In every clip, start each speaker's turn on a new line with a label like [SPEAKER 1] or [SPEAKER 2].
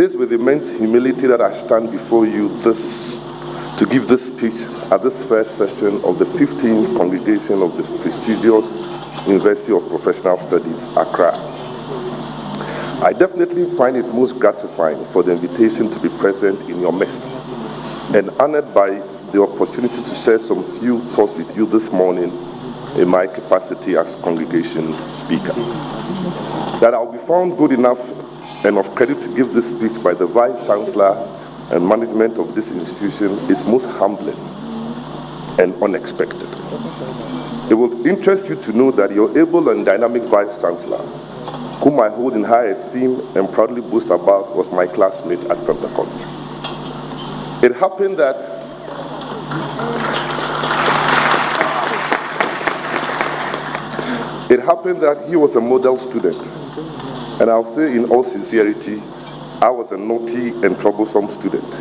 [SPEAKER 1] is with immense humility that I stand before you to give this speech at this first session of the 15th congregation of this prestigious University of Professional Studies, Accra. I definitely find it most gratifying for the invitation to be present in your midst and honored by the opportunity to share some few thoughts with you this morning in my capacity as congregation speaker. That I'll be found good enough and of credit to give this speech by the Vice Chancellor and management of this institution is most humbling and unexpected. It will interest you to know that your able and dynamic Vice Chancellor, whom I hold in high esteem and proudly boast about, was my classmate at Prempeh College. It happened that he was a model student, and I'll say in all sincerity, I was a naughty and troublesome student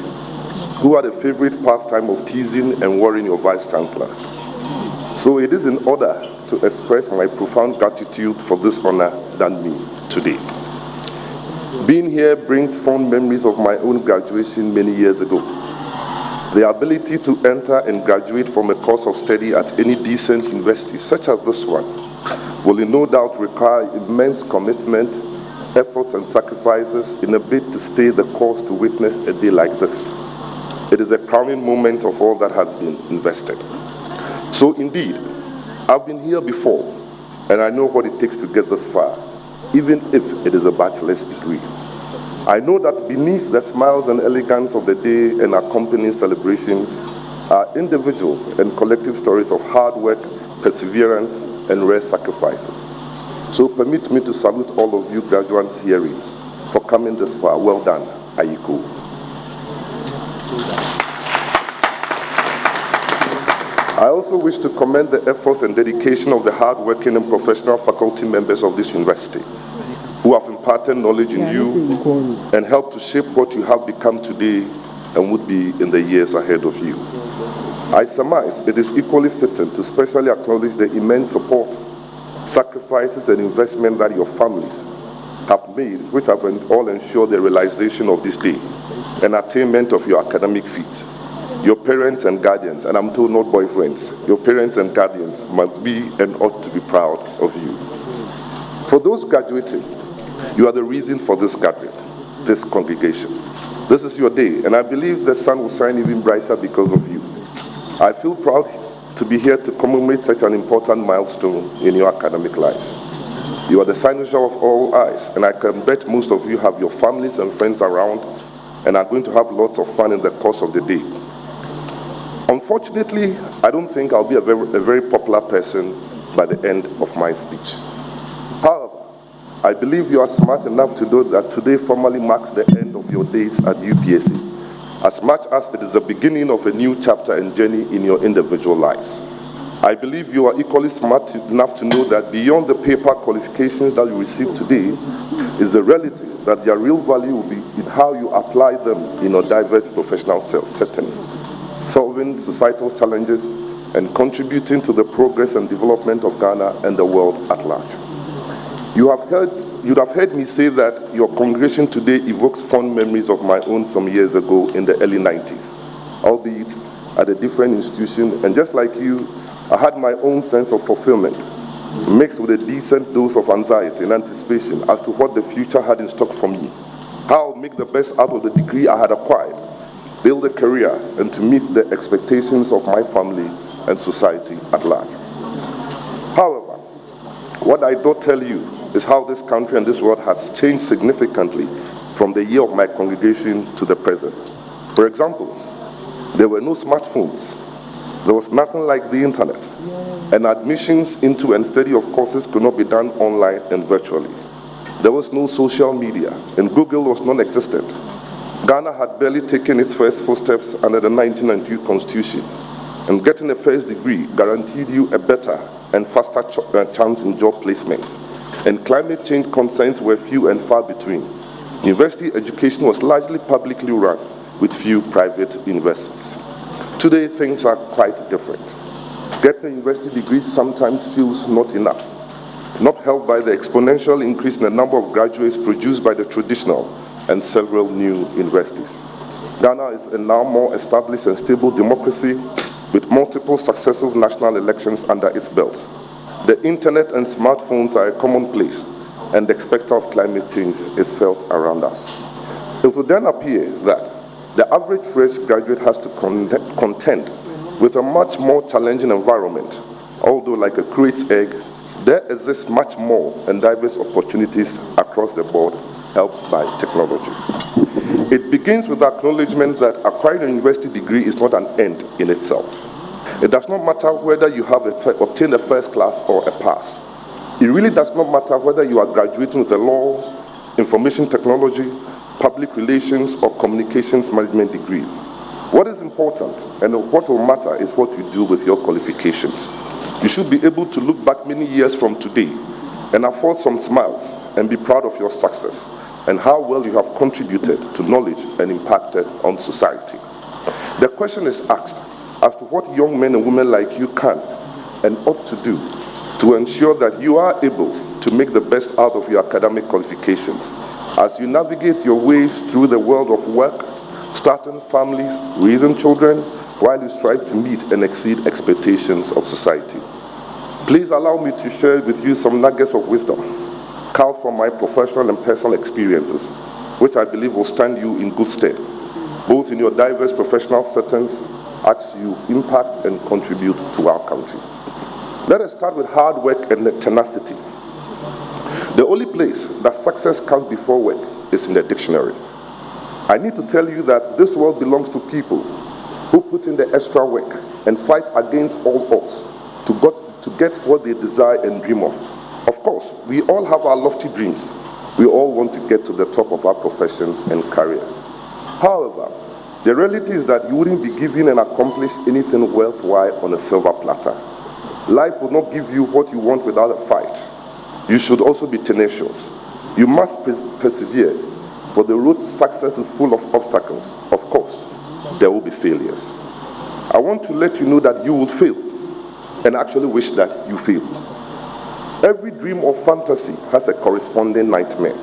[SPEAKER 1] who had a favorite pastime of teasing and worrying your Vice Chancellor. So it is in order to express my profound gratitude for this honor done me today. Being here brings fond memories of my own graduation many years ago. The ability to enter and graduate from a course of study at any decent university such as this one will no doubt require immense commitment, efforts and sacrifices in a bid to stay the course to witness a day like this. It is a crowning moment of all that has been invested. So indeed, I've been here before, and I know what it takes to get this far, even if it is a bachelor's degree. I know that beneath the smiles and elegance of the day and accompanying celebrations are individual and collective stories of hard work, perseverance, and rare sacrifices. So permit me to salute all of you graduates herein for coming this far. Well done, Ayiko. I also wish to commend the efforts and dedication of the hard-working and professional faculty members of this university who have imparted knowledge in you and helped to shape what you have become today and would be in the years ahead of you. I surmise it is equally fitting to specially acknowledge the immense support, sacrifices and investment that your families have made, which have all ensured the realization of this day and attainment of your academic feats. Your parents and guardians, and I'm told not boyfriends, your parents and guardians must be and ought to be proud of you. For those graduating, you are the reason for this gathering, this congregation. This is your day, and I believe the sun will shine even brighter because of you. I feel proud to be here to commemorate such an important milestone in your academic lives. You are the signature of all eyes, and I can bet most of you have your families and friends around and are going to have lots of fun in the course of the day. Unfortunately, I don't think I'll be a very popular person by the end of my speech. However, I believe you are smart enough to know that today formally marks the end of your days at UPSA, as much as it is the beginning of a new chapter and journey in your individual lives. I believe you are equally smart enough to know that beyond the paper qualifications that you receive today is the reality that their real value will be in how you apply them in your diverse professional settings, solving societal challenges and contributing to the progress and development of Ghana and the world at large. You'd have heard me say that your congregation today evokes fond memories of my own some years ago in the early 90s, albeit at a different institution, and just like you, I had my own sense of fulfillment, mixed with a decent dose of anxiety and anticipation as to what the future had in stock for me, how I'll make the best out of the degree I had acquired, build a career, and to meet the expectations of my family and society at large. However, what I don't tell you is how this country and this world has changed significantly from the year of my congregation to the present. For example, there were no smartphones. There was nothing like the internet, and admissions into and study of courses could not be done online and virtually. There was no social media, and Google was non-existent. Ghana had barely taken its first footsteps under the 1992 Constitution, and getting a first degree guaranteed you a better and faster chance in job placements, and climate change concerns were few and far between. University education was largely publicly run, with few private universities. Today, things are quite different. Getting a university degree sometimes feels not enough, not helped by the exponential increase in the number of graduates produced by the traditional and several new universities. Ghana is a now more established and stable democracy with multiple successive national elections under its belt. The internet and smartphones are a commonplace, and the specter of climate change is felt around us. It will then appear that the average fresh graduate has to contend with a much more challenging environment. Although like a curate's egg, there exists much more and diverse opportunities across the board, helped by technology. It begins with the acknowledgement that acquiring a university degree is not an end in itself. It does not matter whether you have obtained a first class or a pass. It really does not matter whether you are graduating with a law, information technology, public relations, or communications management degree. What is important and what will matter is what you do with your qualifications. You should be able to look back many years from today and afford some smiles and be proud of your success and how well you have contributed to knowledge and impacted on society. The question is asked as to what young men and women like you can and ought to do to ensure that you are able to make the best out of your academic qualifications as you navigate your ways through the world of work, starting families, raising children, while you strive to meet and exceed expectations of society. Please allow me to share with you some nuggets of wisdom, culled from my professional and personal experiences, which I believe will stand you in good stead, both in your diverse professional settings as you impact and contribute to our country. Let us start with hard work and tenacity. The only place that success comes before work is in the dictionary. I need to tell you that this world belongs to people who put in the extra work and fight against all odds to get what they desire and dream of. Of course, we all have our lofty dreams. We all want to get to the top of our professions and careers. However, the reality is that you wouldn't be given and accomplish anything worthwhile on a silver platter. Life will not give you what you want without a fight. You should also be tenacious. You must persevere, for the road to success is full of obstacles. Of course, there will be failures. I want to let you know that you will fail, and actually wish that you fail. Every dream or fantasy has a corresponding nightmare.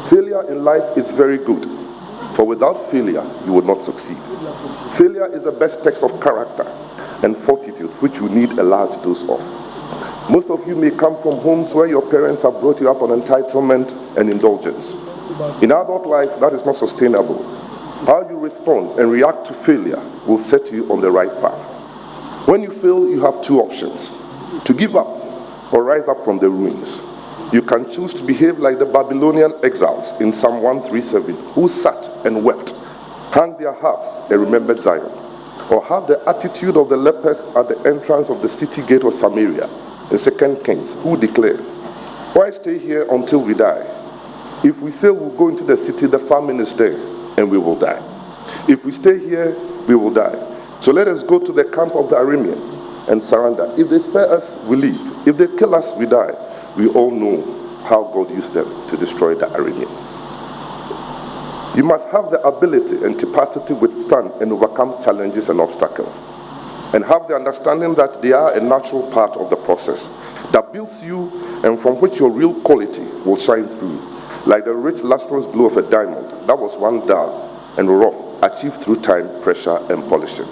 [SPEAKER 1] Failure in life is very good, for without failure, you will not succeed. Failure is the best test of character and fortitude, which you need a large dose of. Most of you may come from homes where your parents have brought you up on entitlement and indulgence. In adult life, that is not sustainable. How you respond and react to failure will set you on the right path. When you fail, you have two options: to give up or rise up from the ruins. You can choose to behave like the Babylonian exiles in Psalm 137, who sat and wept, hung their harps and remembered Zion, or have the attitude of the lepers at the entrance of the city gate of Samaria in 2 Kings, who declared, "Why stay here until we die? If we say we'll go into the city, the famine is there, and we will die. If we stay here, we will die. So let us go to the camp of the Arameans and surrender. If they spare us, we live. If they kill us, we die." We all know how God used them to destroy the Arameans. You must have the ability and capacity to withstand and overcome challenges and obstacles, and have the understanding that they are a natural part of the process that builds you and from which your real quality will shine through, like the rich lustrous glow of a diamond that was once dull and rough, achieved through time, pressure, and polishing.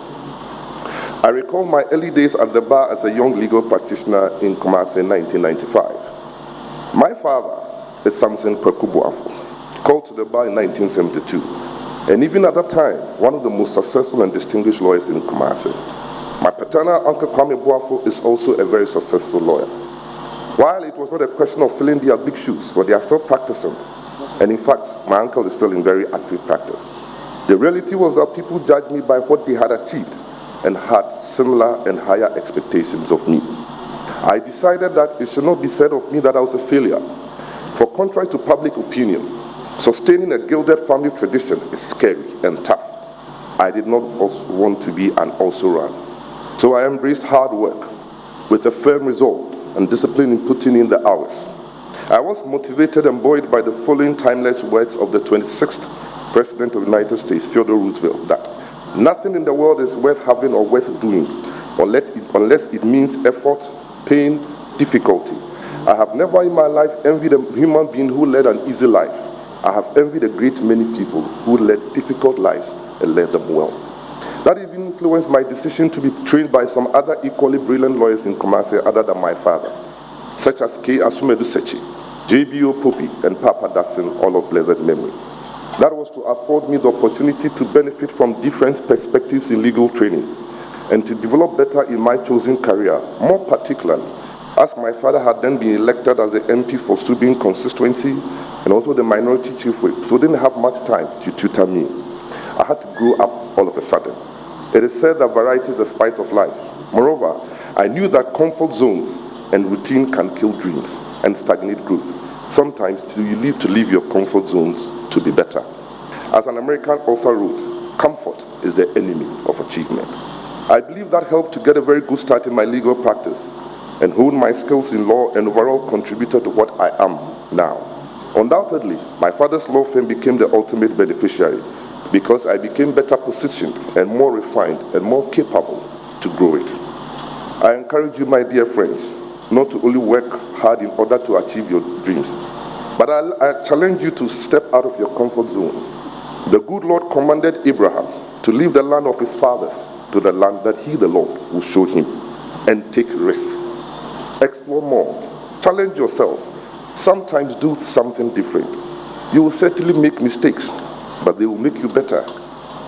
[SPEAKER 1] I recall my early days at the bar as a young legal practitioner in Kumasi in 1995. My father is Samson Boafo, called to the bar in 1972, and even at that time, one of the most successful and distinguished lawyers in Kumasi. My paternal uncle Kwame Boafo is also a very successful lawyer. While it was not a question of filling their big shoes, but they are still practicing, and in fact, my uncle is still in very active practice. The reality was that people judged me by what they had achieved and had similar and higher expectations of me. I decided that it should not be said of me that I was a failure. For contrary to public opinion, sustaining a gilded family tradition is scary and tough. I did not also want to be an also-ran. So I embraced hard work with a firm resolve and discipline in putting in the hours. I was motivated and buoyed by the following timeless words of the 26th President of the United States, Theodore Roosevelt, that nothing in the world is worth having or worth doing unless it means effort, pain, difficulty. I have never in my life envied a human being who led an easy life. I have envied a great many people who led difficult lives and led them well. That even influenced my decision to be trained by some other equally brilliant lawyers in Kumasi other than my father, such as K. Asumedu Sechi, JBO Popi, and Papa Dassin, all of blessed memory. That was to afford me the opportunity to benefit from different perspectives in legal training and to develop better in my chosen career, more particularly as my father had then been elected as the MP for Subin constituency and also the minority chief whip, so didn't have much time to tutor me. I had to grow up all of a sudden. It is said that variety is the spice of life. Moreover, I knew that comfort zones and routine can kill dreams and stagnate growth. Sometimes you need to leave your comfort zones to be better. As an American author wrote, comfort is the enemy of achievement. I believe that helped to get a very good start in my legal practice and hone my skills in law and overall contributed to what I am now. Undoubtedly, my father's law firm became the ultimate beneficiary because I became better positioned and more refined and more capable to grow it. I encourage you, my dear friends, not to only work hard in order to achieve your dreams, but I challenge you to step out of your comfort zone. The good Lord commanded Abraham to leave the land of his fathers to the land that he, the Lord, will show him, and take risks. Explore more. Challenge yourself. Sometimes do something different. You will certainly make mistakes, but they will make you better.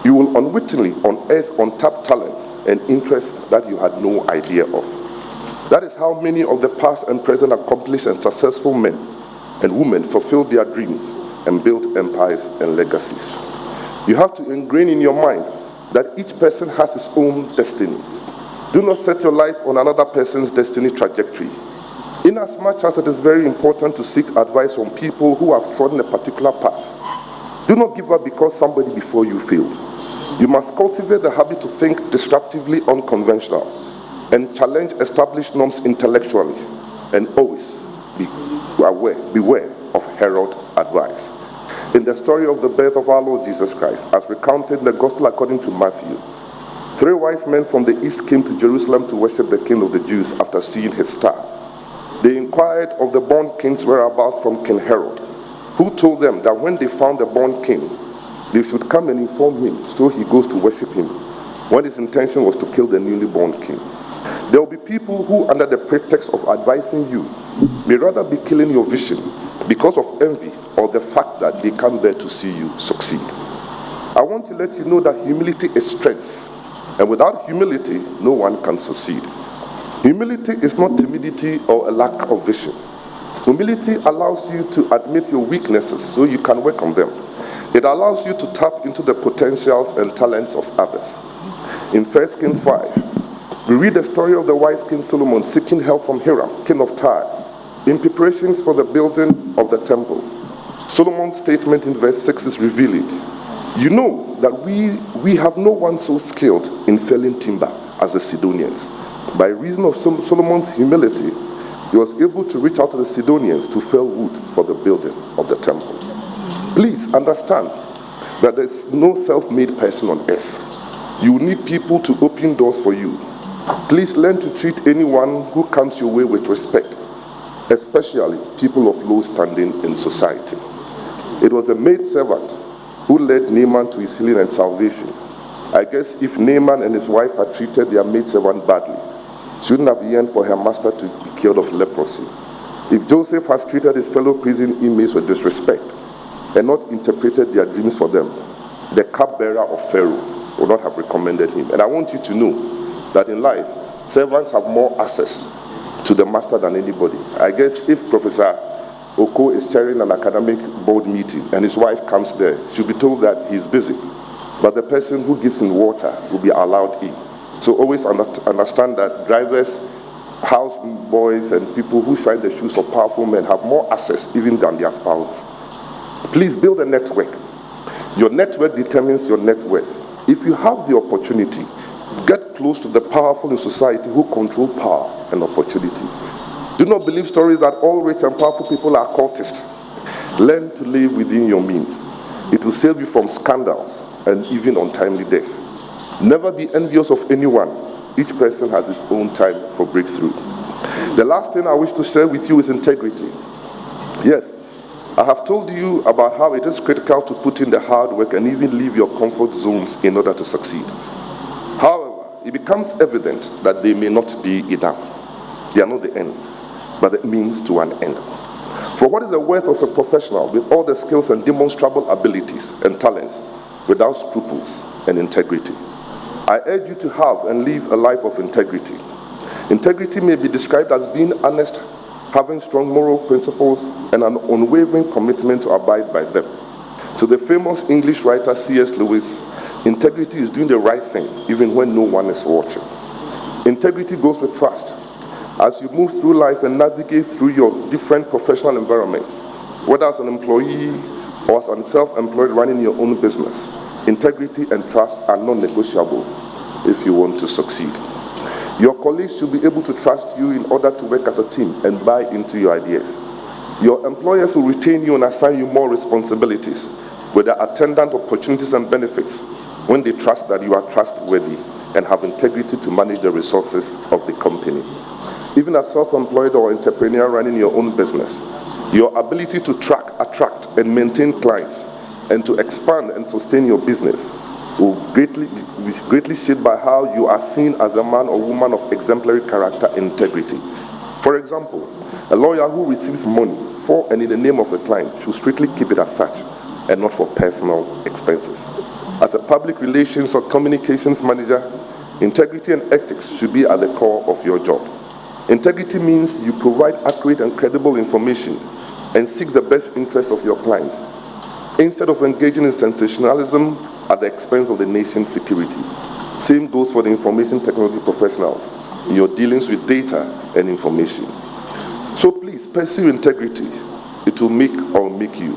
[SPEAKER 1] You will unwittingly unearth untapped talents and interests that you had no idea of. That is how many of the past and present accomplished and successful men and women fulfilled their dreams and built empires and legacies. You have to ingrain in your mind that each person has his own destiny. Do not set your life on another person's destiny trajectory. Inasmuch as it is very important to seek advice from people who have trodden a particular path, do not give up because somebody before you failed. You must cultivate the habit to think disruptively unconventional and challenge established norms intellectually, and always beware of herald advice. In the story of the birth of our Lord Jesus Christ, as recounted in the Gospel according to Matthew, 3 wise men from the east came to Jerusalem to worship the King of the Jews after seeing his star. They inquired of the born king's whereabouts from King Herod, who told them that when they found the born king, they should come and inform him so he goes to worship him, when his intention was to kill the newly born king. There will be people who, under the pretext of advising you, may rather be killing your vision because of envy or the fact that they can't bear to see you succeed. I want to let you know that humility is strength, and without humility, no one can succeed. Humility is not timidity or a lack of vision. Humility allows you to admit your weaknesses so you can work on them. It allows you to tap into the potentials and talents of others. In 1 Kings 5, we read the story of the wise King Solomon seeking help from Hiram, king of Tyre, in preparations for the building of the temple. Solomon's statement in verse 6 is revealing. You know that we have no one so skilled in felling timber as the Sidonians. By reason of Solomon's humility, he was able to reach out to the Sidonians to fell wood for the building of the temple. Please understand that there's no self-made person on earth. You need people to open doors for you. Please learn to treat anyone who comes your way with respect, especially people of low standing in society. It was a maidservant who led Naaman to his healing and salvation. I guess if Naaman and his wife had treated their maidservant badly, she wouldn't have yearned for her master to be cured of leprosy. If Joseph has treated his fellow prison inmates with disrespect and not interpreted their dreams for them, the cupbearer of Pharaoh would not have recommended him. And I want you to know that in life, servants have more access to the master than anybody. I guess if Professor Oko is chairing an academic board meeting and his wife comes there, she'll be told that he's busy. But the person who gives him water will be allowed in. So always understand that drivers, house boys, and people who shine the shoes of powerful men have more access even than their spouses. Please build a network. Your network determines your net worth. If you have the opportunity, get close to the powerful in society who control power and opportunity. Do not believe stories that all rich and powerful people are cultists. Learn to live within your means. It will save you from scandals and even untimely death. Never be envious of anyone. Each person has his own time for breakthrough. The last thing I wish to share with you is integrity. Yes, I have told you about how it is critical to put in the hard work and even leave your comfort zones in order to succeed. However, it becomes evident that they may not be enough. They are not the ends, but the means to an end. For what is the worth of a professional with all the skills and demonstrable abilities and talents without scruples and integrity? I urge you to have and live a life of integrity. Integrity may be described as being honest, having strong moral principles, and an unwavering commitment to abide by them. To the famous English writer C.S. Lewis, integrity is doing the right thing even when no one is watching. Integrity goes with trust. As you move through life and navigate through your different professional environments, whether as an employee or as a self-employed running your own business, integrity and trust are non-negotiable if you want to succeed. Your colleagues should be able to trust you in order to work as a team and buy into your ideas. Your employers will retain you and assign you more responsibilities with the attendant opportunities and benefits when they trust that you are trustworthy and have integrity to manage the resources of the company. Even as self-employed or entrepreneur running your own business, your ability to track, attract, and maintain clients and to expand and sustain your business will be greatly shaped by how you are seen as a man or woman of exemplary character and integrity. For example, a lawyer who receives money for and in the name of a client should strictly keep it as such and not for personal expenses. As a public relations or communications manager, integrity and ethics should be at the core of your job. Integrity means you provide accurate and credible information and seek the best interest of your clients, instead of engaging in sensationalism at the expense of the nation's security. Same goes for the information technology professionals in your dealings with data and information. So please pursue integrity. It will make or make you.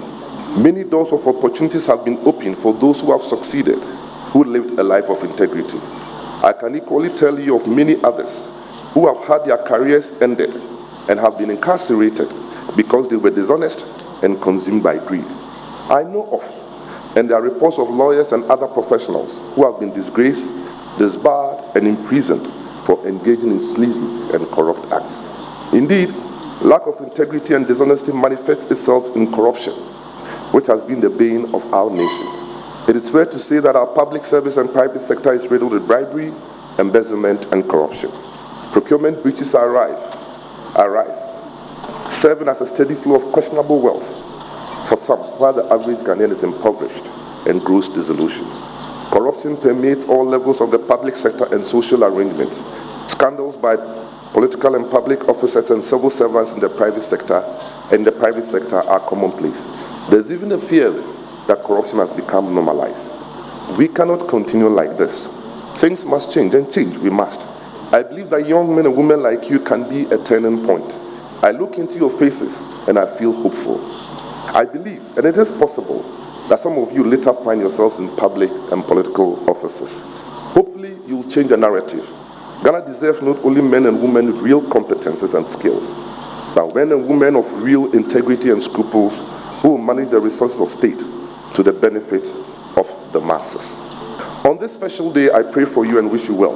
[SPEAKER 1] Many doors of opportunities have been opened for those who have succeeded, who lived a life of integrity. I can equally tell you of many others who have had their careers ended and have been incarcerated because they were dishonest and consumed by greed. I know of, and there are reports of lawyers and other professionals who have been disgraced, disbarred, and imprisoned for engaging in sleazy and corrupt acts. Indeed, lack of integrity and dishonesty manifests itself in corruption, which has been the bane of our nation. It is fair to say that our public service and private sector is riddled with bribery, embezzlement, and corruption. Procurement breaches are rife, serving as a steady flow of questionable wealth for some, while the average Ghanaian is impoverished and gross disillusion. Corruption permeates all levels of the public sector and social arrangements. Scandals by political and public officers and civil servants in the private sector are commonplace. There's even a fear that corruption has become normalized. We cannot continue like this. Things must change, and change we must. I believe that young men and women like you can be a turning point. I look into your faces and I feel hopeful. I believe, and it is possible, that some of you later find yourselves in public and political offices. Hopefully, you will change the narrative. Ghana deserves not only men and women with real competences and skills, but men and women of real integrity and scruples who will manage the resources of state to the benefit of the masses. On this special day, I pray for you and wish you well,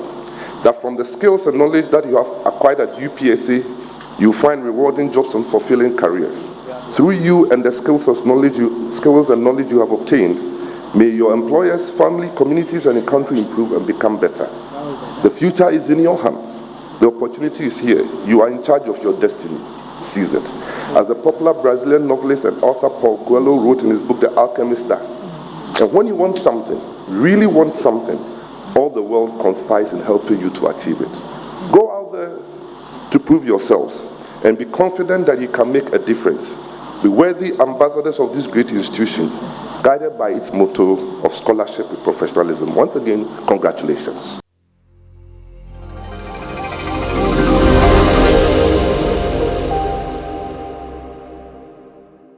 [SPEAKER 1] that from the skills and knowledge that you have acquired at UPSA, you find rewarding jobs and fulfilling careers. Through you and the skills and knowledge you have obtained, may your employers, family, communities, and the country improve and become better. The future is in your hands. The opportunity is here. You are in charge of your destiny. Seize it. As the popular Brazilian novelist and author Paulo Coelho wrote in his book, The Alchemist does. And when you want something, really want something, all the world conspires in helping you to achieve it. Go out there to prove yourselves and be confident that you can make a difference. Be worthy ambassadors of this great institution, guided by its motto of scholarship with professionalism. Once again, congratulations.